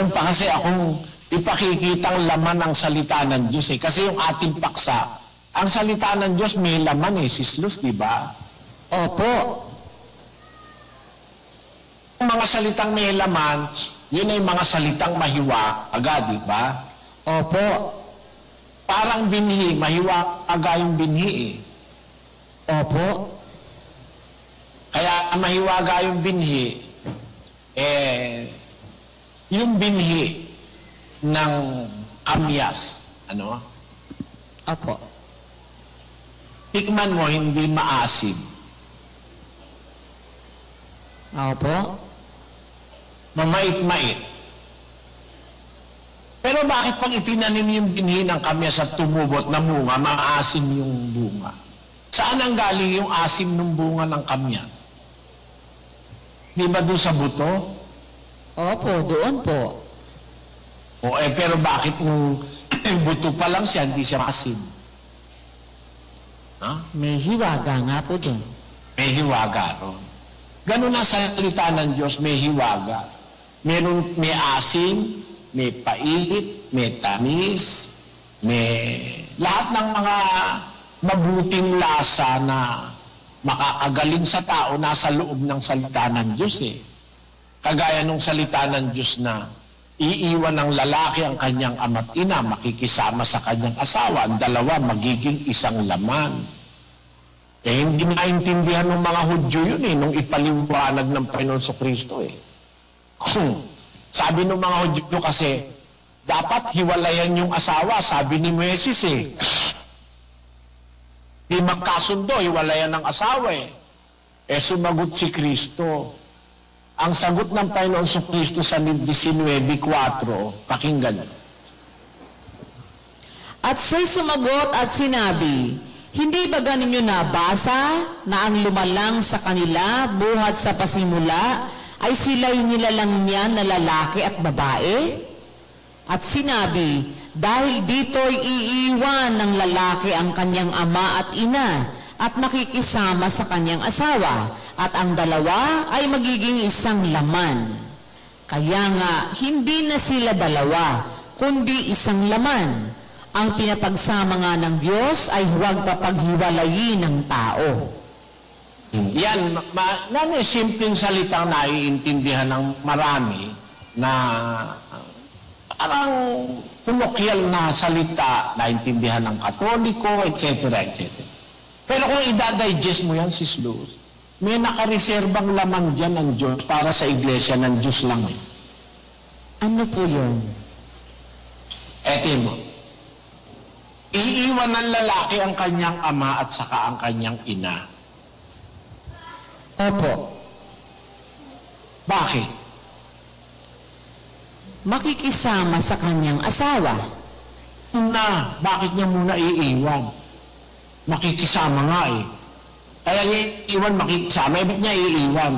Meron pa kasi akong ipakikitang laman ng salita ng Diyos eh. Kasi yung ating paksa, ang salita ng Diyos may laman eh, Sis Luz, di ba? Opo. Ang mga salitang may laman, yun ay mga salitang mahiwaga, di ba? Opo. Parang binhi, mahiwaga yung binhi eh. Opo. Kaya mahiwaga yung binhi, yung binhi ng kamyas, ano? Opo. Tikman mo, hindi maasim. Opo. Mamait-mait. Pero bakit pag itinanim yung binhi ng kamyas at tumubot na bunga, maasim yung bunga? Saan ang galing yung asim ng bunga ng kamyas? Di ba doon sa buto? Opo, doon po. Pero bakit nung buto pa lang siya, hindi siya asim? Huh? May hiwaga nga po doon. May hiwaga ron. Ganun ang salita ng Diyos, may hiwaga. May asim, may pait, may tamis, may lahat ng mga mabuting lasa na makakagaling sa tao nasa loob ng salita ng Diyos eh. Kagaya nung salita ng Diyos na iiwan ng lalaki ang kanyang ama't ina, makikisama sa kanyang asawa, ang dalawa magiging isang laman. Hindi naintindihan ng mga Hudyo yun eh, nung ipaliwanag ng Panginoon Kristo eh. Sabi ng mga Hudyo kasi, dapat hiwalayan yung asawa, sabi ni Moises eh. Di magkasundo, hiwalayan ng asawa eh. Sumagot si Kristo. Ang sagot ng Panginoon Kristo sa 19:4, pakinggan. At siya'y sumagot at sinabi, hindi ba ninyo nabasa na ang lumalang sa kanila buhat sa pasimula ay sila'y nilalang niya na lalaki at babae? At sinabi, dahil dito'y iiwan ng lalaki ang kanyang ama at ina at makikisama sa kanyang asawa at ang dalawa ay magiging isang laman. Kaya nga, hindi na sila dalawa, kundi isang laman. Ang pinapagsama nga ng Diyos ay huwag papaghiwalayin ng tao. Yan, simpleng salitang naiintindihan ng marami na parang kolokyal na salita, naiintindihan ng Katoliko, etc. etc. Pero kung i-digest mo yan, Sis Luz, may nakareserbang laman dyan ng Diyos para sa iglesia ng Diyos lang. Ano po yun? Eto mo. Iiwan ng lalaki ang kanyang ama at saka ang kanyang ina. Opo. Bakit? Makikisama sa kanyang asawa. Bakit niya muna iiwan? Makikisama nga eh. Kaya niya iiwan, makikisama. Ibig niya iiwan.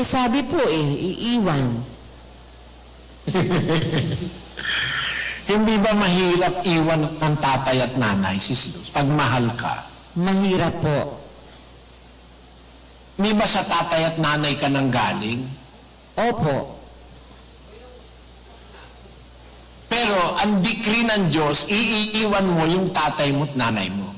Sabi po iiwan. Hindi ba mahirap iwan ng tatay at nanay, Sis Luz? Pag mahal ka. Mahirap po. Hindi ba sa tatay at nanay ka nang galing? Opo. Pero ang decree ng Diyos, iiwan mo yung tatay mo at nanay mo.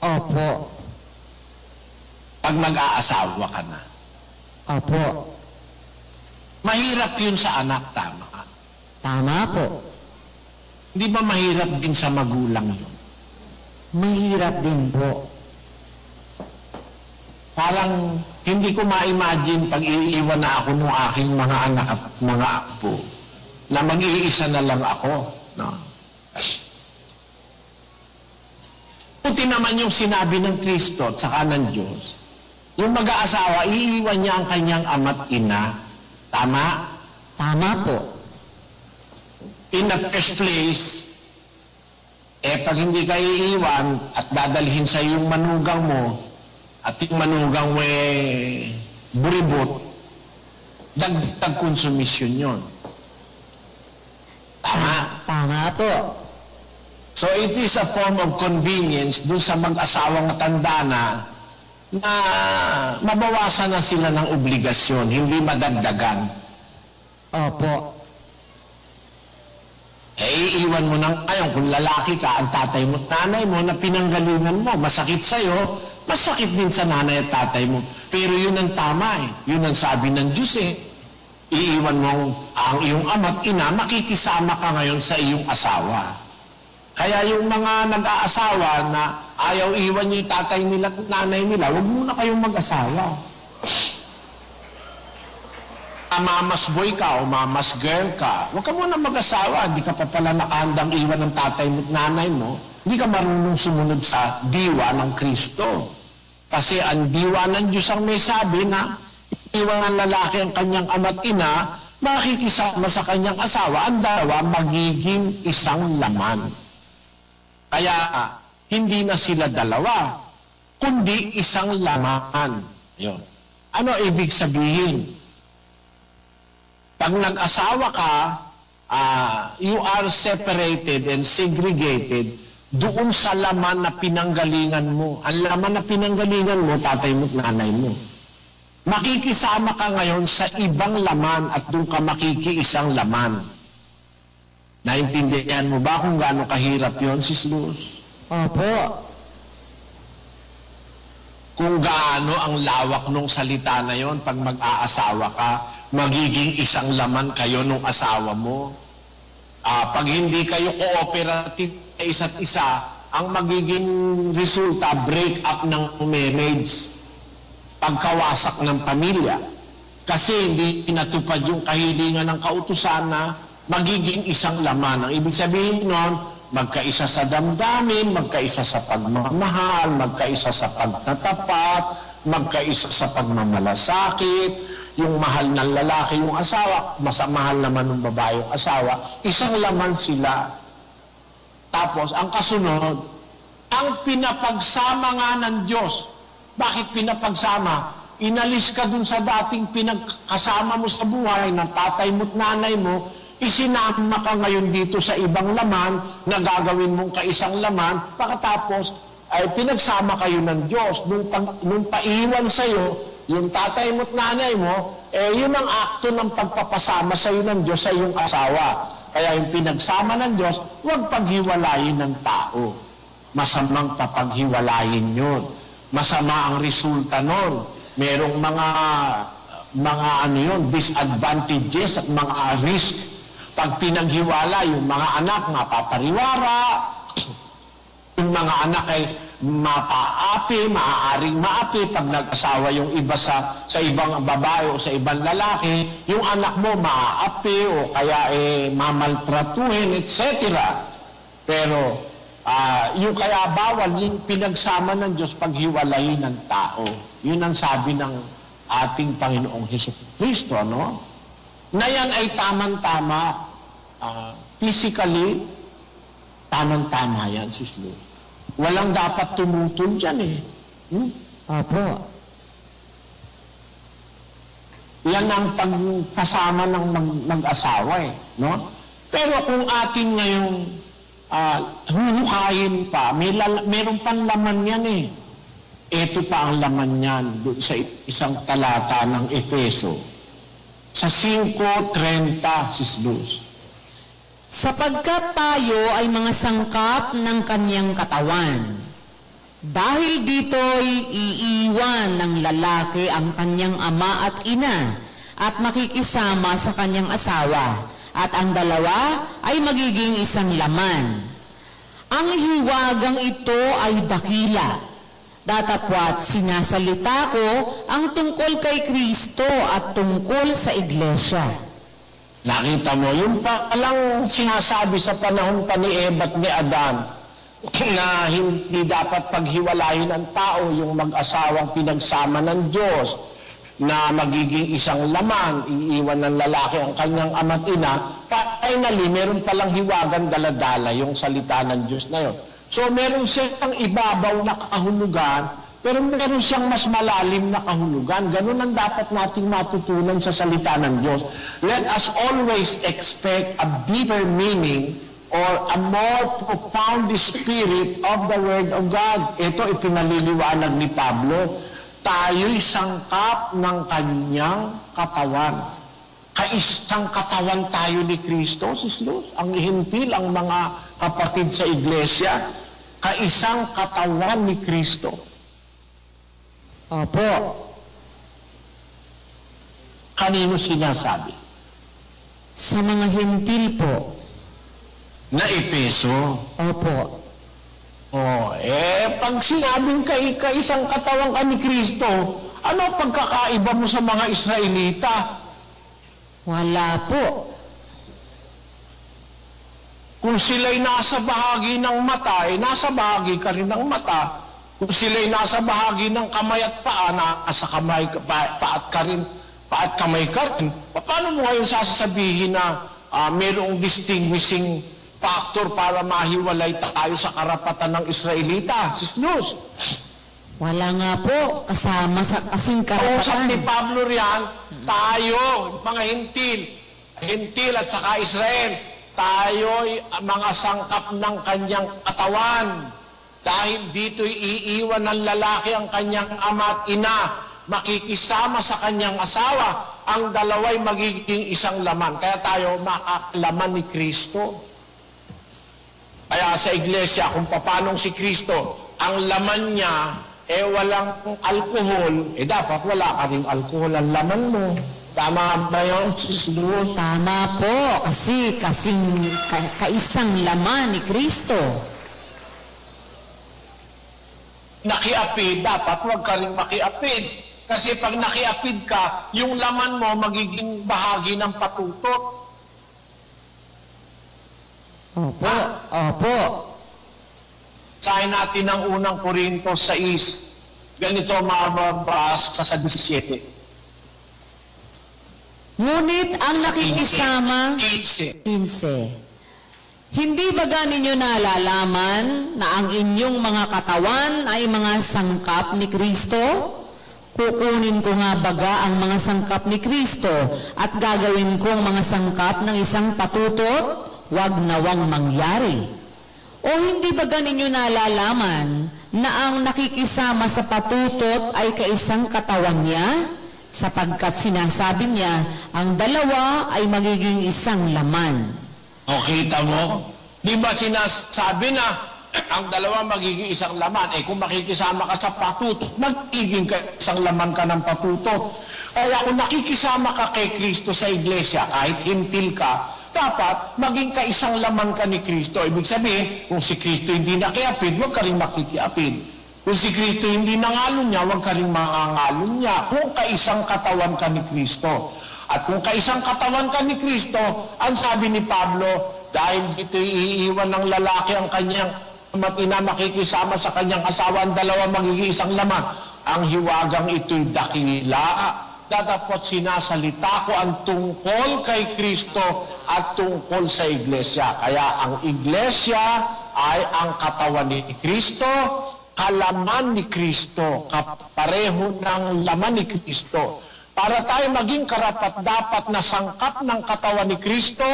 Opo. Pag mag-aasawa ka na. Opo. Mahirap yun sa anak, tama ka. Tama po. Hindi ba mahirap din sa magulang yun? Mahirap din po. Parang hindi ko ma-imagine pag iiwan na ako ng aking mga anak at mga apo na mag-iisa na lang ako. No? Puti naman yung sinabi ng Kristo at saka ng Diyos. Yung mag-aasawa, iiwan niya ang kanyang ama't ina. Tama? Tama po. In the first place, pag hindi ka iiwan at dadalhin sa yung manugang mo, at yung manugang mo buribot, dagdag konsumisyon yun. Tama? Tama po. So it is a form of convenience dun sa mag-asawang matanda na na mabawasan na sila ng obligasyon, hindi madagdagan. Opo. Iiwan mo ng ngayon, kung lalaki ka, ang tatay mo at nanay mo na pinanggalingan mo, masakit sa'yo, masakit din sa nanay at tatay mo. Pero yun ang tama Yun ang sabi ng Diyos Iiwan mo ang iyong ama't ina, makikisama ka ngayon sa iyong asawa. Kaya yung mga nag-aasawa na ayaw iwan niyo yung tatay nila at nanay nila, huwag muna kayong mag-asawa. Mamas boy ka o mamas girl ka, huwag ka muna mag-asawa. Hindi ka pa pala nakahandang iwan ng tatay mo at nanay mo. Hindi ka marunong sumunod sa diwa ng Kristo. Kasi ang diwa ng Diyos ang may sabi na iwan ng lalaki ang kanyang ama't ina, makikisama sa kanyang asawa, ang dalawa magiging isang laman. Kaya hindi na sila dalawa, kundi isang laman. Yun. Ano ibig sabihin? Pag nag-asawa ka, you are separated and segregated doon sa laman na pinanggalingan mo. Ang laman na pinanggalingan mo, tatay mo at nanay mo. Makikisama ka ngayon sa ibang laman at doon ka makikiisang laman. Naintindihan mo ba kung gaano kahirap yon, Sis Luz? Opo. Kung gaano ang lawak ng salita na yon pag mag-aasawa ka, magiging isang laman kayo ng asawa mo. Pag hindi kayo cooperative sa isa't isa, ang magiging resulta, break up ng marriage. Pagkawasak ng pamilya. Kasi hindi pinatupad yung kahilingan ng kautusan na magiging isang laman. Ang ibig sabihin nun, magkaisa sa damdamin, magkaisa sa pagmamahal, magkaisa sa pagtatapat, magkaisa sa pagmamalasakit, yung mahal ng lalaki yung asawa, mahal naman ng babae yung asawa, isang laman sila. Tapos, ang kasunod, ang pinapagsama nga ng Diyos. Bakit pinapagsama? Inalis ka dun sa dating pinagkasama mo sa buhay ng tatay mo at nanay mo, isinama ka ngayon dito sa ibang laman na gagawin mong kaisang laman, pagkatapos ay pinagsama kayo ng Diyos. Nung paiwan sa'yo, yung tatay mo at nanay mo, yun ang akto ng pagpapasama sa'yo ng Diyos sa iyong asawa. Kaya yung pinagsama ng Diyos, huwag paghiwalayin ng tao. Masamang papaghiwalayin yun. Masama ang resulta nun. Merong mga disadvantages at mga risk. Pag pinaghiwala, yung mga anak mapapariwara, yung mga anak ay mapaapi, maaaring maapi. Pag nag-asawa yung iba sa ibang babae o sa ibang lalaki, yung anak mo maaapi o kaya mamaltratuhin, etc. Pero yung kaya bawal yung pinagsama ng Diyos paghiwalayin ng tao. Yun ang sabi ng ating Panginoong Jesucristo, no? Na yan ay tamang-tama. Physically, tamang-tama yan, Sis Luz. Walang dapat tumutol dyan Opo. Yan ang pagkasama ng mag-asawa no? Pero kung atin ngayong huhukayin pa, meron pang laman yan Ito pa ang laman yan doon sa isang talata ng Efeso. Sa 5:30, Sis Luz. Sapagkat tayo ay mga sangkap ng kanyang katawan. Dahil dito'y iiwan ng lalaki ang kanyang ama at ina at makikisama sa kanyang asawa, at ang dalawa ay magiging isang laman. Ang hiwagang ito ay dakila. Datapwat sinasalita ko ang tungkol kay Kristo at tungkol sa iglesia. Nakita mo, yung palang sinasabi sa panahon pa ni Eva at ni Adan na hindi dapat paghiwalayin ng tao yung mag-asawang pinagsama ng Diyos na magiging isang laman, iiwan ng lalaki ang kanyang ama't ina, finally, meron palang hiwagang daladala yung salita ng Diyos na yun. So, meron siyang ibabaw na kahulugan, pero meron siyang mas malalim na kahulugan. Ganun ang dapat nating matutunan sa salita ng Diyos. Let us always expect a deeper meaning or a more profound spirit of the Word of God. Ito ipinaliliwanag ni Pablo. tayo'y sangkap ng kanyang katawan. Kaisang katawan tayo ni Kristo, Sislus. Ang hintil, ang mga kapatid sa iglesia, kaisang katawan ni Kristo. Opo. Kanino sinasabi? Sa mga hintil po. Na Efeso. Opo. Pag sinabing kaisang katawan ka ni Kristo, ano pagkakaiba mo sa mga Israelita? Wala po. Kung sila'y nasa bahagi ng mata, nasa bahagi ka rin ng mata. Kung sila'y nasa bahagi ng kamay at paa, nasa kamay, paat kamay ka rin. Paano mo ngayon sasabihin na mayroong distinguishing factor para mahiwalay tayo sa karapatan ng Israelita? Sislus. Wala nga po. Kasama sa kasing Kausap ni karapatan. Pablo riyan, tayo, mga hintil at saka Israel, tayo'y mga sangkap ng kanyang katawan. Dahil dito'y iiwan ng lalaki ang kanyang ama at ina, makikisama sa kanyang asawa, ang dalawa'y magiging isang laman. Kaya tayo makakalaman ni Kristo. Kaya sa iglesia, kung paanong si Kristo, ang laman niya, walang alkohol, dapat wala ka rin alkohol ang laman mo. Tama ba yun, Sislus? Tama po. Kasi kaisang laman ni Kristo. Nakiapid, dapat huwag ka rin makiapid. Kasi pag nakiapid ka, yung laman mo magiging bahagi ng patutot. Opo. Opo. Sahin natin ang unang Korintos 6. Ganito mababasa sa 17. Ngunit ang nakikisama, 15. 15. Hindi ba ninyo nalalaman na ang inyong mga katawan ay mga sangkap ni Kristo? Kukunin ko nga baga ang mga sangkap ni Kristo at gagawin kong mga sangkap ng isang patutot? Huwag nawang mangyari. O hindi ba ninyo nalalaman na ang nakikisama sa patutot ay kaisang katawan niya? Sapagkat sinasabi niya, ang dalawa ay magiging isang laman. O kita mo? Di ba sinasabi na ang dalawa magiging isang laman? Kung makikisama ka sa patutot, magiging isang laman ka ng patutot. Kaya kung nakikisama ka kay Kristo sa iglesia, kahit hintil ka, dapat maging kaisang laman ka ni Kristo. Ibig sabihin, kung si Kristo hindi nakiapid, huwag ka rin makikiapid. Kung si Kristo hindi nangalon niya, huwag ka rin mangangalon niya. Kung kaisang katawan ka ni Kristo. At kung kaisang katawan ka ni Kristo, ang sabi ni Pablo, dahil dito'y iiwan ng lalaki ang kanyang ina, makikisama sa kanyang asawa, ang dalawa magiging isang laman. Ang hiwagang ito'y dakila. Datapot sinasalita ko ang tungkol kay Kristo at tungkol sa iglesia. Kaya ang iglesia ay ang katawan ni Kristo, kalaman ni Kristo, kapareho ng laman ni Kristo. Para tayo maging karapat-dapat na sangkap ng katawan ni Kristo,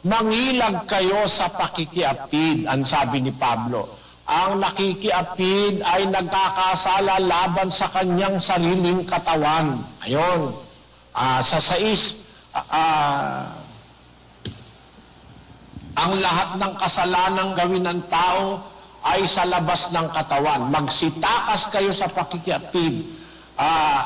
mangilag kayo sa pakikiapid, ang sabi ni Pablo. Ang nakikiapid ay nagkakasala laban sa kanyang sariling katawan. Ayon, sa 6, ang lahat ng kasalanang gawin ng tao ay sa labas ng katawan. Magsitakas kayo sa pakikiapid.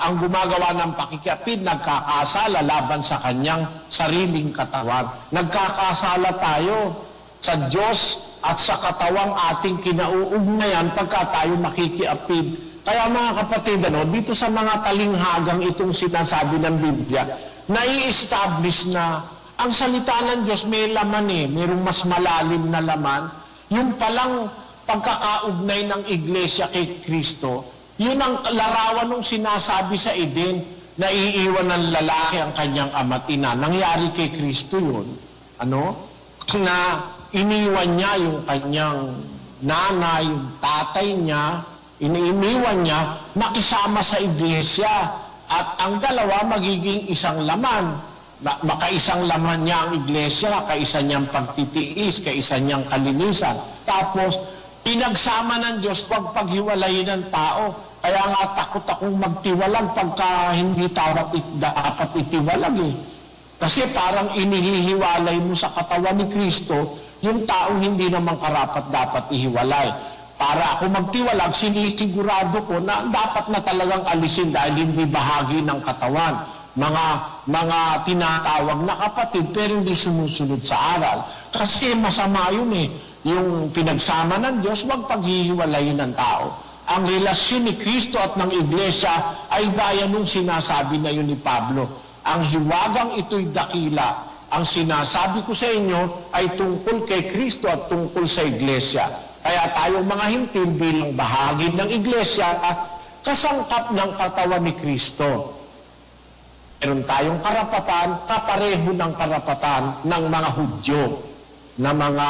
Ang gumagawa ng pakikiapid, nagkakasala laban sa kanyang sariling katawan. Nagkakasala tayo sa Diyos at sa katawang ating kinauugnayan pagka tayo makikiapid. Kaya mga kapatid, dito sa mga talinghagang itong sinasabi ng Biblia, nai-establish na ang salita ng Diyos may laman mayroong mas malalim na laman. Yung palang pagkakaugnay ng iglesia kay Kristo, yun ang larawan ng sinasabi sa Eden, na iiwan ng lalaki ang kanyang ama't ina. Nangyari kay Kristo yun. Na iniwan niya yung kanyang nanay, yung tatay niya, iniwan niya, nakisama sa iglesia. At ang dalawa magiging isang laman. Makaisang laman niya ang iglesia, kaisa niyang pagtitiis, kaisa niyang kalinisan. Tapos, pinagsama ng Diyos pagpaghiwalayin ng tao. Kaya nga takot akong magtiwalag pagka hindi dapat itiwalag eh. Kasi parang inihihiwalay mo sa katawan ni Kristo yung taong hindi naman karapat dapat ihiwalay. Para ako magtiwalag, sinisigurado ko na dapat na talagang alisin dahil hindi bahagi ng katawan. Mga tinatawag na kapatid pero hindi sumusunod sa aral. Kasi masama yun eh. Yung pinagsama ng Diyos, wag paghihiwalayin ng tao. Ang relasyon ni Kristo at ng Iglesia ay gaya nung sinasabi na yun ni Pablo. Ang hiwagang ito'y dakila. Ang sinasabi ko sa inyo ay tungkol kay Kristo at tungkol sa Iglesia. Kaya tayong mga hintil bilang bahagi ng Iglesia at kasangkap ng katawan ni Kristo. Meron tayong karapatan, kapareho ng karapatan ng mga Hudyo, na mga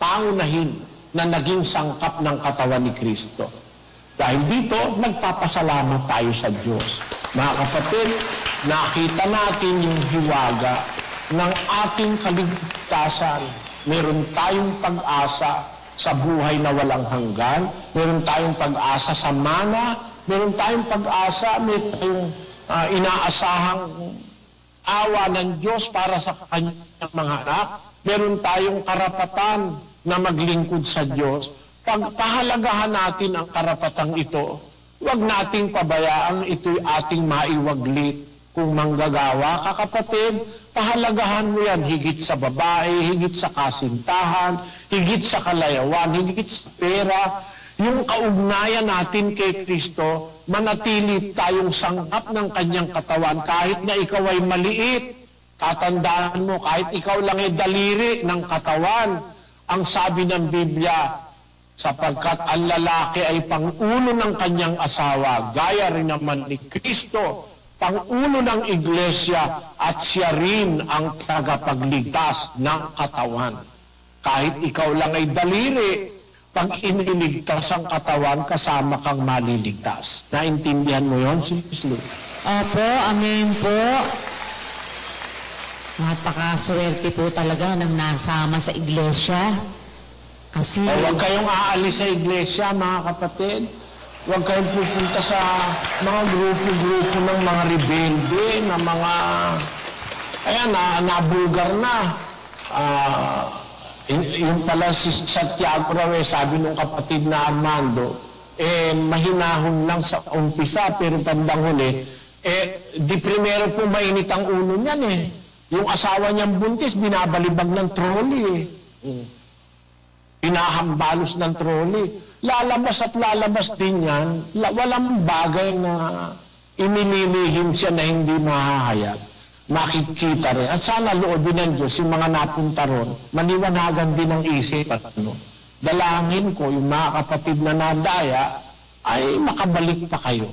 pangunahin na naging sangkap ng katawan ni Kristo. Dahil dito, nagpapasalamat tayo sa Diyos. Mga kapatid, nakita natin yung hiwaga ng ating kaligtasan. Meron tayong pag-asa sa buhay na walang hanggan. Meron tayong pag-asa sa mana. Meron tayong pag-asa, meron tayong inaasahang awa ng Diyos para sa kanyang mga anak. Meron tayong karapatan na maglingkod sa Diyos. Pagpahalagahan natin ang karapatang ito, huwag nating pabayaan ito'y ating maiwaglit. Kung manggagawa ka kapatid, pahalagahan mo yan higit sa babae, higit sa kasintahan, higit sa kalayawan, higit sa pera. Yung kaugnayan natin kay Kristo, manatili tayong sangkap ng kanyang katawan kahit na ikaw ay maliit. Tatandaan mo, kahit ikaw lang ay daliri ng katawan, ang sabi ng Biblia, sapagkat ang lalaki ay pangulo ng kanyang asawa, gaya rin naman ni Kristo, pangulo ng Iglesia, at siya rin ang tagapagligtas ng katawan. Kahit ikaw lang ay daliri, pag iniligtas ang katawan, kasama kang maliligtas. Naintindihan mo yun, Sis Lou? Opo, amen po. Napakaswerte po talaga ng nasama sa iglesia. Kasi... huwag kayong aalis sa iglesia, mga kapatid. Huwag kayong pupunta sa mga grupo-grupo ng mga rebelde, na mga... ayan, nabulgar na. Yung pala si Santiago raw, sabi nung kapatid na Armando, mahinahon lang sa umpisa, pero bandang huli, di primero po mainit ang ulo niyan eh. Yung asawa niyang buntis, binabalibag ng trolley eh. Pinahambalos ng trolley. Lalabas at lalabas din yan. Walang bagay na inililihim siya na hindi mahahayag. Makikita rin. At sana loobin ng Diyos, yung mga napunta ron, maliwanagan din ang isip. Dalangin ko, yung mga kapatid na nadaya, ay makabalik pa kayo.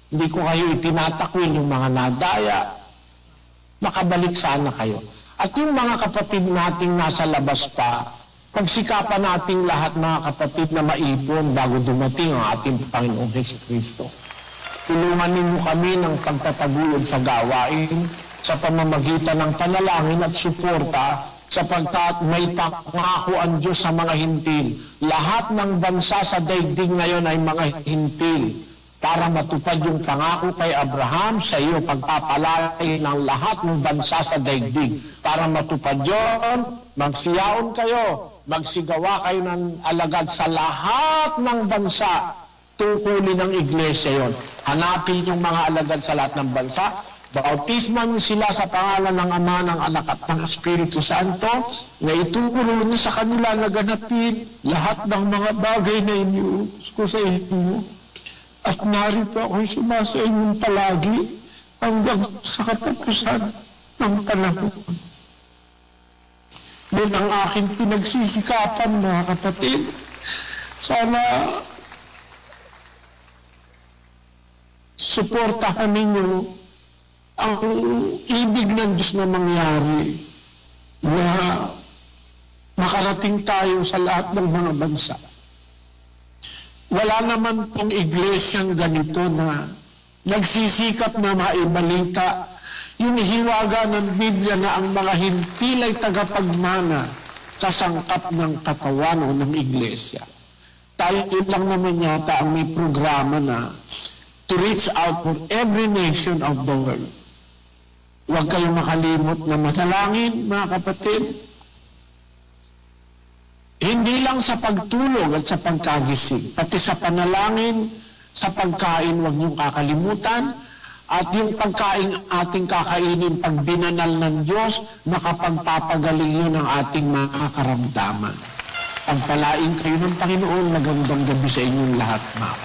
Hindi ko kayo itinatakwil yung mga nadaya. Makabalik sana kayo. At yung mga kapatid nating nasa labas pa, pagsikapan nating lahat mga kapatid na maipon bago dumating ang ating Panginoong Jesucristo. Tulungan ninyo kami ng pagtataguyod sa gawain sa pamamagitan ng panalangin at suporta sapagkat may pangako ang Diyos sa mga hintil. Lahat ng bansa sa daigdig ngayon ay mga hintil para matupad yung pangako kay Abraham sa iyo pagpapalay ng lahat ng bansa sa daigdig. Para matupad yon, magsiyaon kayo, magsigawa kayo ng alagad sa lahat ng bansa. Tungkulin ng iglesia yon. Hanapin yung mga alagad sa lahat ng bansa. Bautisman sila sa pangalan ng Ama, ng Anak at ng Espiritu Santo, na ituturo niyo sa kanila na ganapin lahat ng mga bagay na iniutos ko sa inyo. At narito ako'y sumasa inyong palagi hanggang sa katapusan ng panahon. Yan ang aking pinagsisikapan, mga kapatid. Sana suportahan ninyo ang ibig ng Diyos na mangyari na makarating tayo sa lahat ng mga bansa. Wala naman pong iglesyang ganito na nagsisikap na maibalita yung hiwaga ng Biblia na ang mga hintil ay tagapagmana sa sangkap ng katawan o ng iglesia. tayo lang naman yata ang may programa na to reach out for every nation of the world. Huwag kayong makalimot na manalangin, mga kapatid. Hindi lang sa pagtulog at sa pagkagising, pati sa panalangin, sa pagkain, huwag niyong kakalimutan. At yung pagkain ating kakainin pag binanal ng Diyos, makapagpapagaling yun ang ating mga karamdaman. Pagpalain kayo ng Panginoon, magandang gabi sa inyong lahat, mga